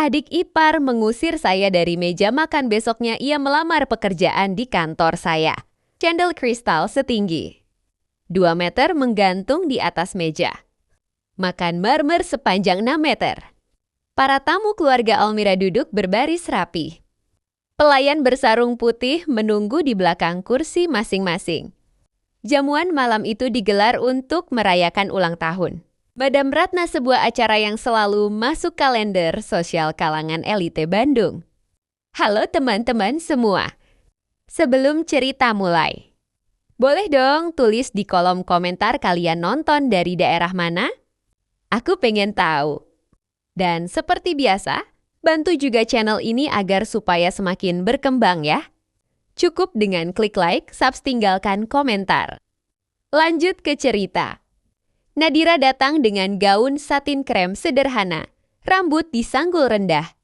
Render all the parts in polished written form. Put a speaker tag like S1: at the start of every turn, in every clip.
S1: Adik ipar mengusir saya dari meja makan, besoknya ia melamar pekerjaan di kantor saya. Candle kristal setinggi 2 meter menggantung di atas meja. Makan marmer sepanjang 6 meter. Para tamu keluarga Almira duduk berbaris rapi. Pelayan bersarung putih menunggu di belakang kursi masing-masing. Jamuan malam itu digelar untuk merayakan ulang tahun Madam Ratna, sebuah acara yang selalu masuk kalender sosial kalangan elite Bandung. Halo teman-teman semua. Sebelum cerita mulai, boleh dong tulis di kolom komentar kalian nonton dari daerah mana? Aku pengen tahu. Dan seperti biasa, bantu juga channel ini agar supaya semakin berkembang ya. Cukup dengan klik like, subscribe, tinggalkan komentar. Lanjut ke cerita. Nadira datang dengan gaun satin krem sederhana, rambut disanggul rendah.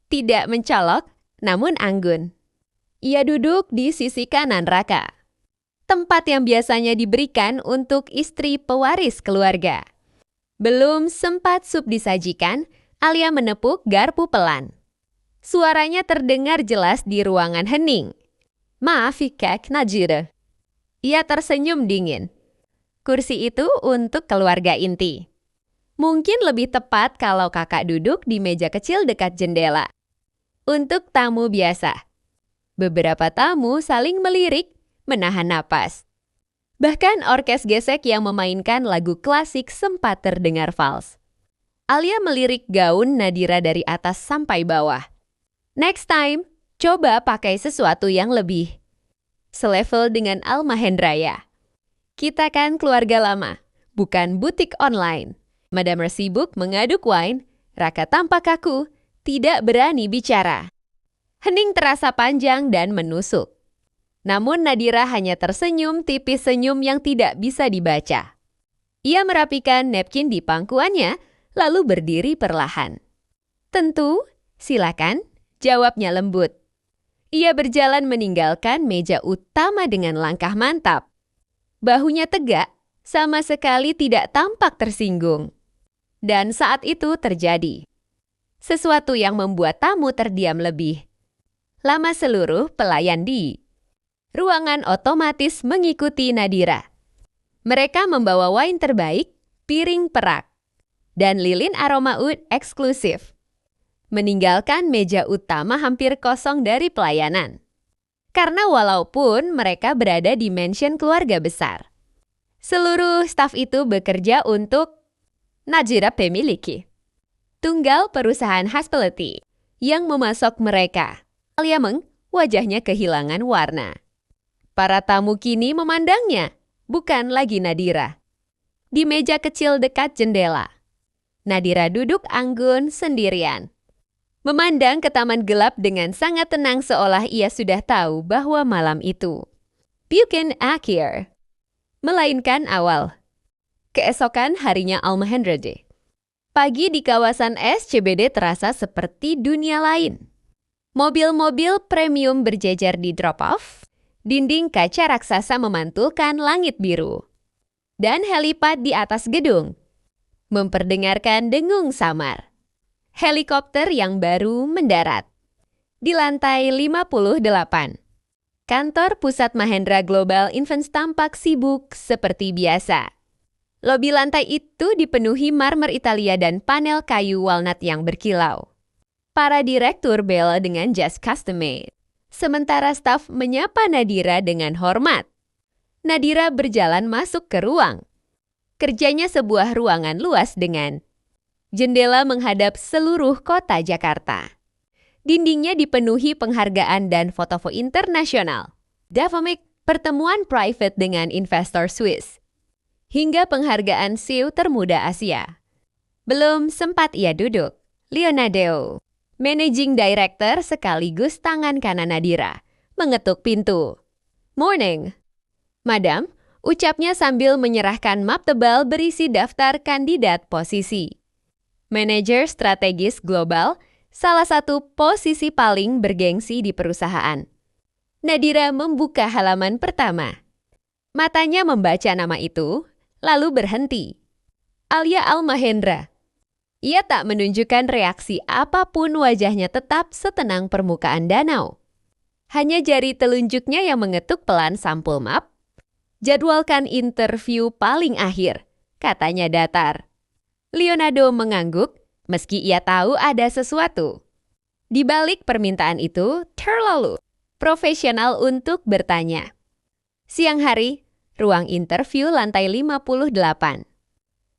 S1: Tidak mencolok, namun anggun. Ia duduk di sisi kanan Raka, tempat yang biasanya diberikan untuk istri pewaris keluarga. Belum sempat sup disajikan, Alia menepuk garpu pelan. Suaranya terdengar jelas di ruangan hening. Maaf, Kak Nadira. Ia tersenyum dingin. Kursi itu untuk keluarga inti. Mungkin lebih tepat kalau kakak duduk di meja kecil dekat jendela. Untuk tamu biasa. Beberapa tamu saling melirik, menahan napas. Bahkan orkes gesek yang memainkan lagu klasik sempat terdengar fals. Alia melirik gaun Nadira dari atas sampai bawah. Next time, coba pakai sesuatu yang lebih selevel dengan Almahendraya. Kita kan keluarga lama, bukan butik online. Madam sibuk mengaduk wine, Raka tampak kaku, tidak berani bicara. Hening terasa panjang dan menusuk. Namun Nadira hanya tersenyum tipis, senyum yang tidak bisa dibaca. Ia merapikan napkin di pangkuannya, lalu berdiri perlahan. Tentu, silakan, jawabnya lembut. Ia berjalan meninggalkan meja utama dengan langkah mantap. Bahunya tegak, sama sekali tidak tampak tersinggung. Dan saat itu terjadi sesuatu yang membuat tamu terdiam lebih lama. Seluruh pelayan di ruangan otomatis mengikuti Nadira. Mereka membawa wine terbaik, piring perak, dan lilin aroma oud eksklusif. Meninggalkan meja utama hampir kosong dari pelayanan. Karena walaupun mereka berada di mansion keluarga besar, seluruh staf itu bekerja untuk Nadira Pemiliki, tunggal perusahaan hospitality yang memasok mereka. Alia wajahnya kehilangan warna. Para tamu kini memandangnya, bukan lagi Nadira. Di meja kecil dekat jendela, Nadira duduk anggun sendirian. Memandang ke taman gelap dengan sangat tenang, seolah ia sudah tahu bahwa malam itu bukan akhir, melainkan awal. Keesokan harinya Almahendra Day. Pagi di kawasan SCBD terasa seperti dunia lain. Mobil-mobil premium berjejer di drop-off, dinding kaca raksasa memantulkan langit biru, dan helipad di atas gedung memperdengarkan dengung samar. Helikopter yang baru mendarat di lantai 58. Kantor pusat Mahendra Global Invents tampak sibuk seperti biasa. Lobi lantai itu dipenuhi marmer Italia dan panel kayu walnut yang berkilau. Para direktur bela dengan jas custom made. Sementara staf menyapa Nadira dengan hormat. Nadira berjalan masuk ke ruang. Kerjanya sebuah ruangan luas dengan jendela menghadap seluruh kota Jakarta. Dindingnya dipenuhi penghargaan dan foto-foto internasional. Davomic, pertemuan private dengan investor Swiss, hingga penghargaan CEO termuda Asia. Belum sempat ia duduk, Leonardo, managing director sekaligus tangan kanan Nadira, mengetuk pintu. Morning, Madam, ucapnya sambil menyerahkan map tebal berisi daftar kandidat posisi. Manajer strategis global, salah satu posisi paling bergengsi di perusahaan. Nadira membuka halaman pertama. Matanya membaca nama itu, lalu berhenti. Alia Almahendra. Ia tak menunjukkan reaksi apapun, wajahnya tetap setenang permukaan danau. Hanya jari telunjuknya yang mengetuk pelan sampul map. Jadwalkan interview paling akhir, katanya datar. Leonardo mengangguk meski ia tahu ada sesuatu. Di balik permintaan itu, terlalu profesional untuk bertanya. Siang hari, ruang interview lantai 58.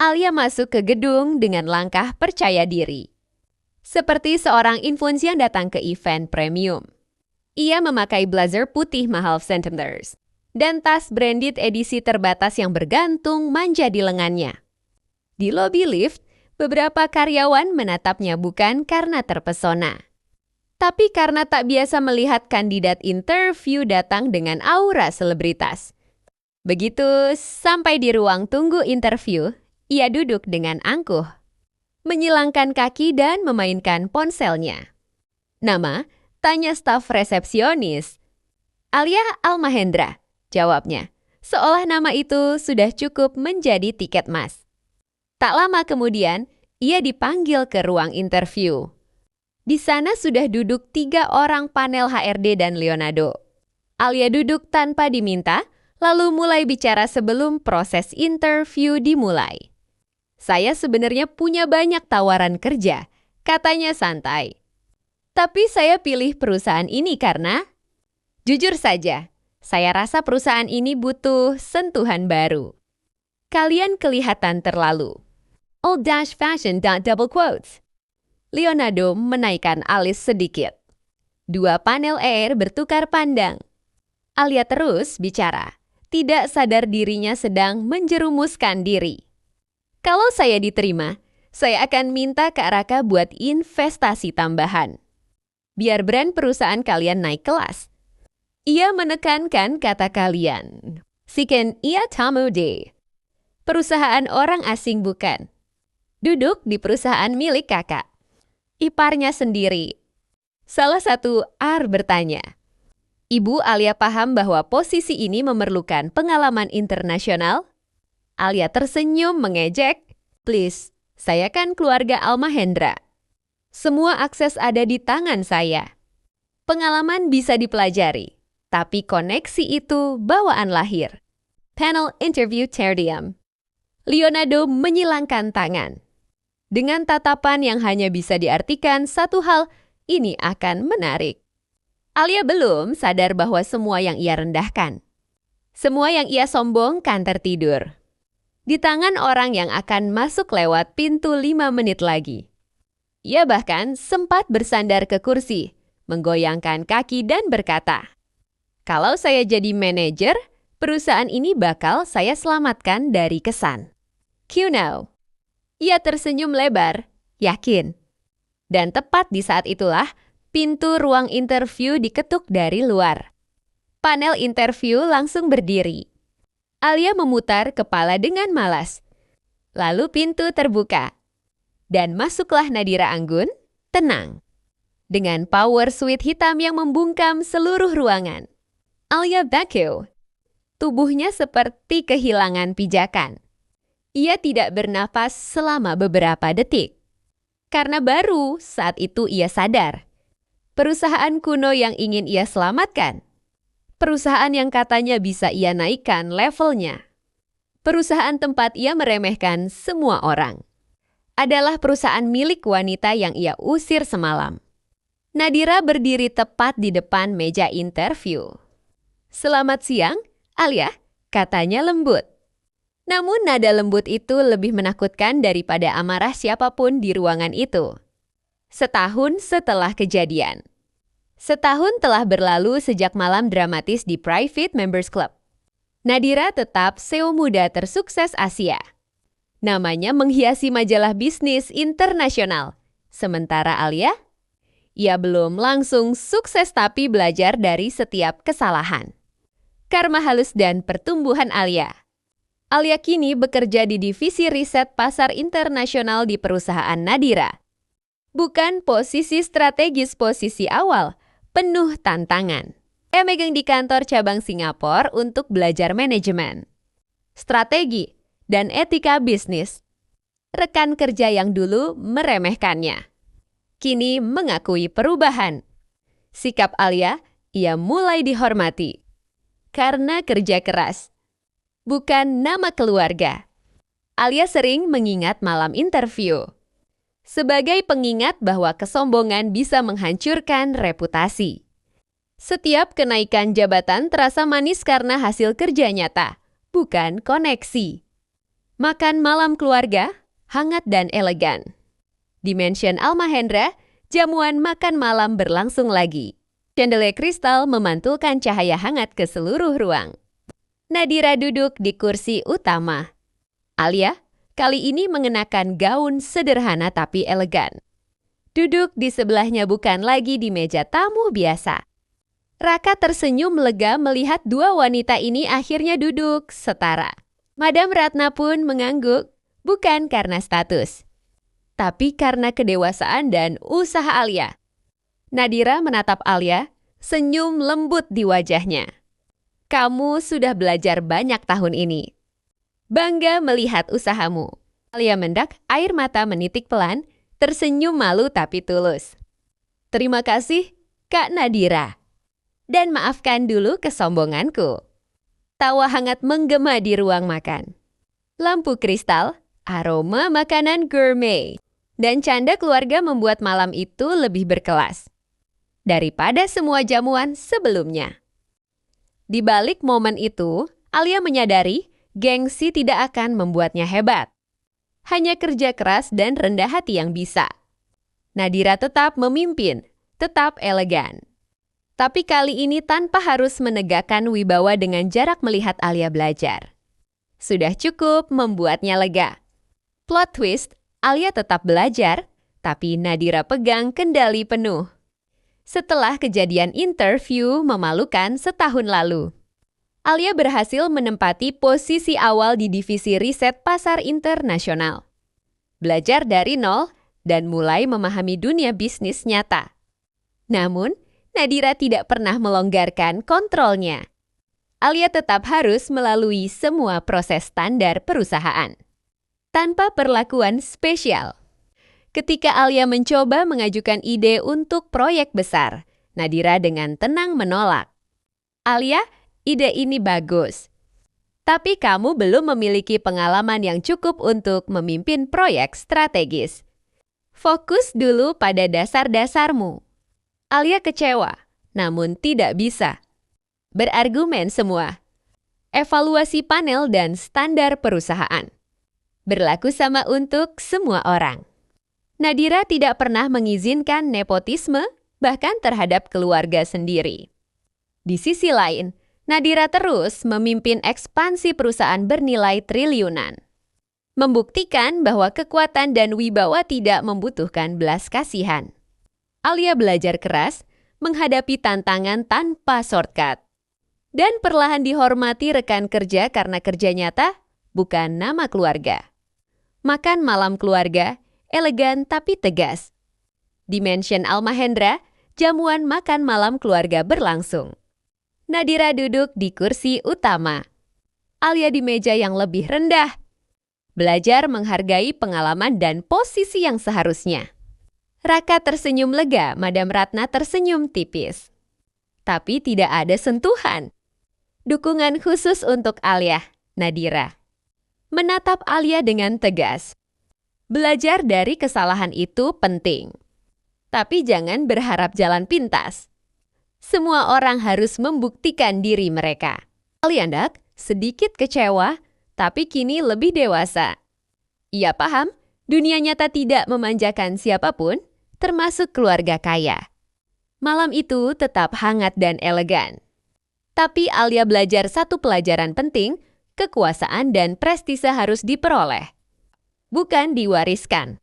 S1: Alia masuk ke gedung dengan langkah percaya diri. Seperti seorang influencer yang datang ke event premium. Ia memakai blazer putih mahal $100 dan tas branded edisi terbatas yang bergantung manja di lengannya. Di lobi lift, beberapa karyawan menatapnya bukan karena terpesona, tapi karena tak biasa melihat kandidat interview datang dengan aura selebritas. Begitu sampai di ruang tunggu interview, ia duduk dengan angkuh, menyilangkan kaki dan memainkan ponselnya. Nama? Tanya staf resepsionis. Alia Almahendra, jawabnya, seolah nama itu sudah cukup menjadi tiket mas. Tak lama kemudian, ia dipanggil ke ruang interview. Di sana sudah duduk 3 orang panel HRD dan Leonardo. Alia duduk tanpa diminta, lalu mulai bicara sebelum proses interview dimulai. Saya sebenarnya punya banyak tawaran kerja, katanya santai. Tapi saya pilih perusahaan ini karena, jujur saja, saya rasa perusahaan ini butuh sentuhan baru. Kalian kelihatan terlalu old-fashioned, double quotes. Leonardo menaikkan alis sedikit. 2 panel air bertukar pandang. Alia terus bicara, tidak sadar dirinya sedang menjerumuskan diri. Kalau saya diterima, saya akan minta Kak Raka buat investasi tambahan. Biar brand perusahaan kalian naik kelas. Ia menekankan kata kalian. Siken ia tamu de. Perusahaan orang asing bukan. Duduk di perusahaan milik kakak. Iparnya sendiri. Salah satu R bertanya. Ibu Alia paham bahwa posisi ini memerlukan pengalaman internasional? Alia tersenyum mengejek. Please, saya kan keluarga Almahendra. Semua akses ada di tangan saya. Pengalaman bisa dipelajari, tapi koneksi itu bawaan lahir. Panel interview terdiam. Leonardo menyilangkan tangan. Dengan tatapan yang hanya bisa diartikan satu hal, ini akan menarik. Alia belum sadar bahwa semua yang ia rendahkan, semua yang ia sombongkan tertidur di tangan orang yang akan masuk lewat pintu 5 menit lagi. Ia bahkan sempat bersandar ke kursi, menggoyangkan kaki dan berkata, kalau saya jadi manajer, perusahaan ini bakal saya selamatkan dari kesan. Q now. Ia tersenyum lebar, yakin. Dan tepat di saat itulah, pintu ruang interview diketuk dari luar. Panel interview langsung berdiri. Alia memutar kepala dengan malas. Lalu pintu terbuka. Dan masuklah Nadira Anggun, tenang. Dengan power suit hitam yang membungkam seluruh ruangan. Alia Bakio. Tubuhnya seperti kehilangan pijakan. Ia tidak bernapas selama beberapa detik. Karena baru saat itu ia sadar. Perusahaan kuno yang ingin ia selamatkan. Perusahaan yang katanya bisa ia naikkan levelnya. Perusahaan tempat ia meremehkan semua orang. Adalah perusahaan milik wanita yang ia usir semalam. Nadira berdiri tepat di depan meja interview. Selamat siang, Alia, katanya lembut. Namun nada lembut itu lebih menakutkan daripada amarah siapapun di ruangan itu. Setahun setelah kejadian. Setahun telah berlalu sejak malam dramatis di Private Members Club. Nadira tetap CEO muda tersukses Asia. Namanya menghiasi majalah bisnis internasional. Sementara Alia, ia belum langsung sukses tapi belajar dari setiap kesalahan. Karma halus dan pertumbuhan Alia. Alia kini bekerja di divisi riset pasar internasional di perusahaan Nadira. Bukan posisi strategis, posisi awal, penuh tantangan. Ia megang di kantor cabang Singapura untuk belajar manajemen, strategi, dan etika bisnis. Rekan kerja yang dulu meremehkannya kini mengakui perubahan. Sikap Alia, ia mulai dihormati karena kerja keras, bukan nama keluarga. Alia sering mengingat malam interview sebagai pengingat bahwa kesombongan bisa menghancurkan reputasi. Setiap kenaikan jabatan terasa manis karena hasil kerja nyata, bukan koneksi. Makan malam keluarga, hangat dan elegan. Di Mansion Al Mahendra, jamuan makan malam berlangsung lagi. Chandelier kristal memantulkan cahaya hangat ke seluruh ruang. Nadira duduk di kursi utama. Alia kali ini mengenakan gaun sederhana tapi elegan. Duduk di sebelahnya bukan lagi di meja tamu biasa. Raka tersenyum lega melihat dua wanita ini akhirnya duduk setara. Madam Ratna pun mengangguk, bukan karena status, tapi karena kedewasaan dan usaha Alia. Nadira menatap Alia, senyum lembut di wajahnya. Kamu sudah belajar banyak tahun ini. Bangga melihat usahamu. Alia mendak, air mata menitik pelan, tersenyum malu tapi tulus. Terima kasih, Kak Nadira. Dan maafkan dulu kesombonganku. Tawa hangat menggema di ruang makan. Lampu kristal, aroma makanan gourmet, dan canda keluarga membuat malam itu lebih berkelas daripada semua jamuan sebelumnya. Di balik momen itu, Alia menyadari gengsi tidak akan membuatnya hebat. Hanya kerja keras dan rendah hati yang bisa. Nadira tetap memimpin, tetap elegan. Tapi kali ini tanpa harus menegakkan wibawa dengan jarak melihat Alia belajar. Sudah cukup membuatnya lega. Plot twist, Alia tetap belajar, tapi Nadira pegang kendali penuh. Setelah kejadian interview memalukan setahun lalu, Alia berhasil menempati posisi awal di divisi riset pasar internasional. Belajar dari nol dan mulai memahami dunia bisnis nyata. Namun, Nadira tidak pernah melonggarkan kontrolnya. Alia tetap harus melalui semua proses standar perusahaan, tanpa perlakuan spesial. Ketika Alia mencoba mengajukan ide untuk proyek besar, Nadira dengan tenang menolak. Alia, ide ini bagus. Tapi kamu belum memiliki pengalaman yang cukup untuk memimpin proyek strategis. Fokus dulu pada dasar-dasarmu. Alia kecewa, namun tidak bisa. Berargumen semua. Evaluasi panel dan standar perusahaan. Berlaku sama untuk semua orang. Nadira tidak pernah mengizinkan nepotisme, bahkan terhadap keluarga sendiri. Di sisi lain, Nadira terus memimpin ekspansi perusahaan bernilai triliunan. Membuktikan bahwa kekuatan dan wibawa tidak membutuhkan belas kasihan. Alia belajar keras, menghadapi tantangan tanpa shortcut. Dan perlahan dihormati rekan kerja karena kerja nyata, bukan nama keluarga. Makan malam keluarga, elegan tapi tegas. Di Mansion Al Mahendra, jamuan makan malam keluarga berlangsung. Nadira duduk di kursi utama. Alia di meja yang lebih rendah. Belajar menghargai pengalaman dan posisi yang seharusnya. Raka tersenyum lega, Madam Ratna tersenyum tipis. Tapi tidak ada sentuhan. Dukungan khusus untuk Alia, Nadira. Menatap Alia dengan tegas. Belajar dari kesalahan itu penting. Tapi jangan berharap jalan pintas. Semua orang harus membuktikan diri mereka. Alia sedikit kecewa, tapi kini lebih dewasa. Ia paham, dunia nyata tidak memanjakan siapapun, termasuk keluarga kaya. Malam itu tetap hangat dan elegan. Tapi Alia belajar satu pelajaran penting, kekuasaan dan prestise harus diperoleh, bukan diwariskan.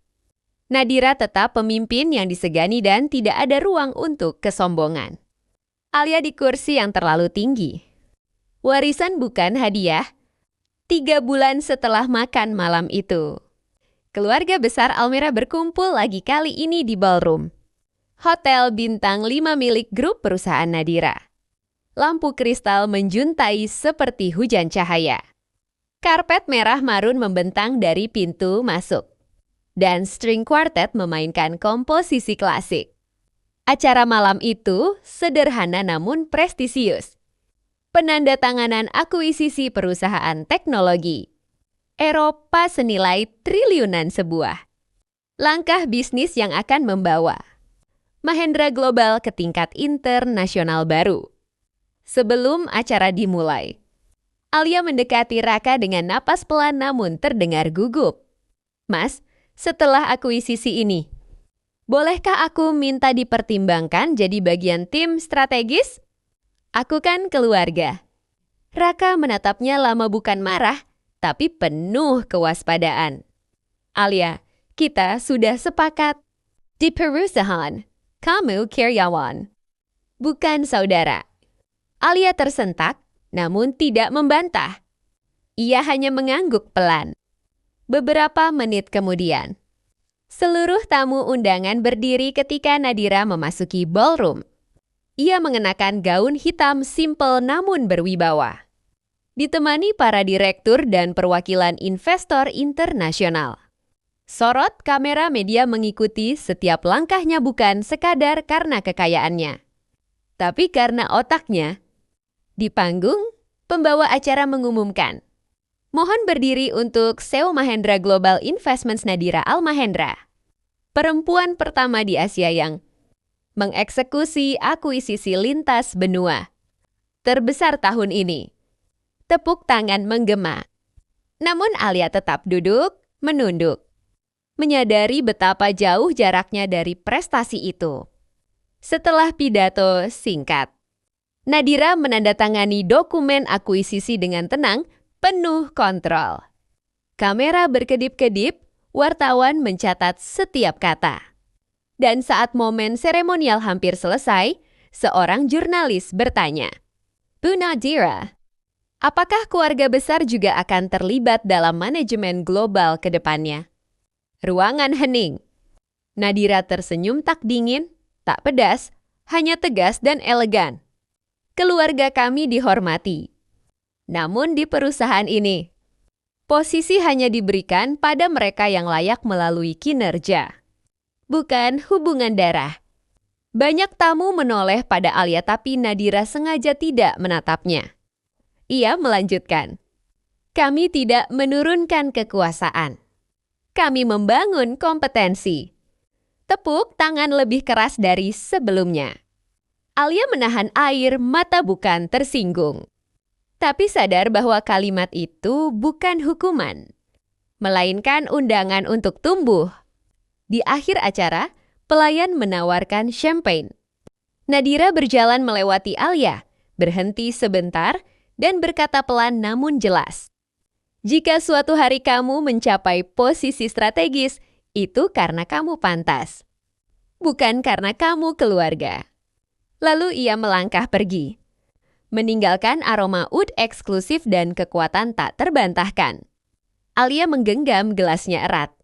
S1: Nadira tetap pemimpin yang disegani dan tidak ada ruang untuk kesombongan. Alia di kursi yang terlalu tinggi. Warisan bukan hadiah. 3 bulan setelah makan malam itu, keluarga besar Almera berkumpul lagi kali ini di ballroom. Hotel bintang 5 milik grup perusahaan Nadira. Lampu kristal menjuntai seperti hujan cahaya. Karpet merah marun membentang dari pintu masuk. dan string quartet memainkan komposisi klasik. Acara malam itu sederhana namun prestisius. Penandatanganan akuisisi perusahaan teknologi Eropa senilai triliunan sebuah. Langkah bisnis yang akan membawa Mahendra Global ke tingkat internasional baru. Sebelum acara dimulai, Alia mendekati Raka dengan napas pelan namun terdengar gugup. "Mas, setelah akuisisi ini, bolehkah aku minta dipertimbangkan jadi bagian tim strategis? Aku kan keluarga." Raka menatapnya lama bukan marah, tapi penuh kewaspadaan. "Alia, kita sudah sepakat. Di perusahaan, kamu karyawan, bukan saudara." Alia tersentak, namun tidak membantah. Ia hanya mengangguk pelan. Beberapa menit kemudian, seluruh tamu undangan berdiri ketika Nadira memasuki ballroom. Ia mengenakan gaun hitam simpel namun berwibawa, ditemani para direktur dan perwakilan investor internasional. Sorot kamera media mengikuti setiap langkahnya bukan sekadar karena kekayaannya, tapi karena otaknya. Di panggung, pembawa acara mengumumkan, "Mohon berdiri untuk CEO Mahendra Global Investments Nadira Al-Mahendra, perempuan pertama di Asia yang mengeksekusi akuisisi lintas benua terbesar tahun ini." Tepuk tangan menggema. Namun Alia tetap duduk, menunduk, menyadari betapa jauh jaraknya dari prestasi itu. Setelah pidato singkat, Nadira menandatangani dokumen akuisisi dengan tenang, penuh kontrol. Kamera berkedip-kedip, wartawan mencatat setiap kata. Dan saat momen seremonial hampir selesai, seorang jurnalis bertanya, "Bu Nadira, apakah keluarga besar juga akan terlibat dalam manajemen global ke depannya?" Ruangan hening. Nadira tersenyum tak dingin, tak pedas, hanya tegas dan elegan. "Keluarga kami dihormati. Namun di perusahaan ini, posisi hanya diberikan pada mereka yang layak melalui kinerja, bukan hubungan darah." Banyak tamu menoleh pada Alia tapi Nadira sengaja tidak menatapnya. Ia melanjutkan, "Kami tidak menurunkan kekuasaan. Kami membangun kompetensi." Tepuk tangan lebih keras dari sebelumnya. Alia menahan air, mata bukan tersinggung. Tapi sadar bahwa kalimat itu bukan hukuman, melainkan undangan untuk tumbuh. Di akhir acara, pelayan menawarkan champagne. Nadira berjalan melewati Alia, berhenti sebentar, dan berkata pelan namun jelas, "Jika suatu hari kamu mencapai posisi strategis, itu karena kamu pantas, bukan karena kamu keluarga." Lalu ia melangkah pergi, meninggalkan aroma oud eksklusif dan kekuatan tak terbantahkan. Alia menggenggam gelasnya erat.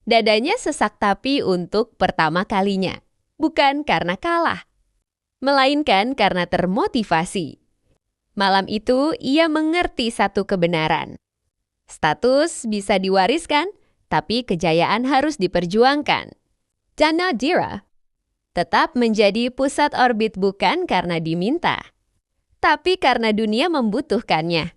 S1: Dadanya sesak tapi untuk pertama kalinya, bukan karena kalah, melainkan karena termotivasi. Malam itu ia mengerti satu kebenaran. Status bisa diwariskan, tapi kejayaan harus diperjuangkan. Dan Nadira tetap menjadi pusat orbit bukan karena diminta, tapi karena dunia membutuhkannya.